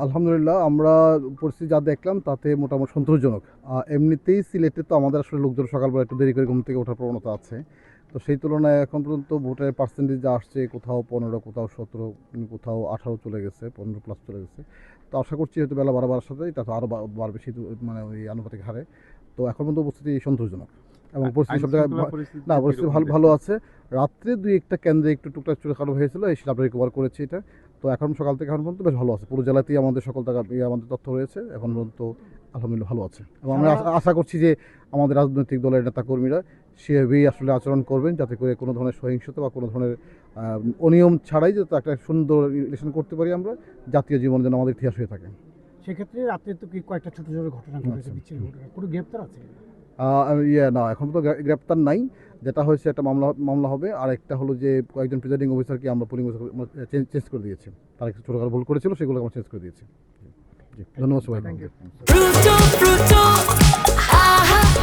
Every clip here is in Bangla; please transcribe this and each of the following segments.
আলহামদুলিল্লাহ আমরা পরিস্থিতি যা দেখলাম তাতে মোটামুটি সন্তোষজনক। এমনিতেই সিলেটে তো আমাদের আসলে লোকজন সকালবেলা একটু দেরি করে ঘুম থেকে ওঠার প্রবণতা আছে। তো সেই তুলনায় এখন পর্যন্ত ভোটের পার্সেন্টেজ যা আসছে কোথাও ১৫, কোথাও ১৭, কোথাও ১৮ চলে গেছে, ১৫ প্লাস চলে গেছে। তো আশা করছি হয়তো বেলা বাড়ার সাথে এটা তো আরও বাড়বে সেই মানে ওই আনুপাতিক হারে। তো এখন পর্যন্ত উপস্থিতি সন্তোষজনক এবং পরিস্থিতি সব জায়গায় না, পরিস্থিতি ভালো ভালো আছে। রাত্রে দুই একটা কেন্দ্রে একটু টুকটাক ছোটোখাটো হয়েছিল, এই সেটা আমরা রিকভার করেছি এটা। তো এখন সকাল থেকে এখন পর্যন্ত বেশ ভালো আছে, পুরো জেলাতেই আমাদের সকল টাকা আমাদের তথ্য রয়েছে এখন পর্যন্ত। আলহামদুলিল্লাহ ভালো আছে এবং আমরা আশা করছি যে আমাদের রাজনৈতিক দলের নেতাকর্মীরা সেভাবেই আসলে আচরণ করবেন, যাতে করে কোনো ধরনের সহিংসতা বা কোনো ধরনের অনিয়ম ছাড়াই যাতে একটা সুন্দর ইলেকশন করতে পারি আমরা, জাতীয় জীবন যেন আমাদের ইতিহাস হয়ে থাকে। সেক্ষেত্রে রাত্রে তো কি কয়েকটা ছোট ছোট ঘটনা ঘটেছে, বিচ্ছিন্ন ঘটনা, কোনো গ্রেপ্তার আছে? না, এখন তো গ্রেপ্তার নাই। যেটা হয়েছে একটা মামলা হবে, আর একটা হলো যে কয়েকজন প্রিজাইডিং অফিসারকে আমরা পুলিং চেঞ্জ করে দিয়েছি। তারা কিছু ছোটোখাটো ভুল করেছিল, সেগুলো আমরা চেঞ্জ করে দিয়েছি। জি, ধন্যবাদ সবাই।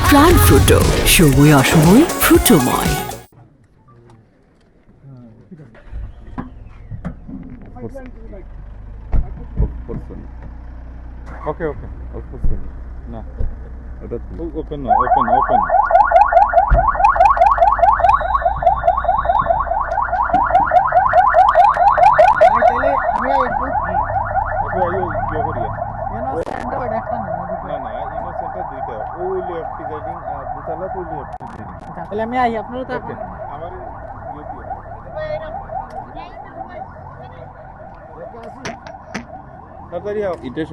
প্রাণ ফ্রুটো, সময় অসময় ফ্রুটোময়। ওকে ওকে না, এটা ওপেন না, ওপেন তাহলে আমি আই, আপনারা তো আমার তাড়াতাড়ি এটা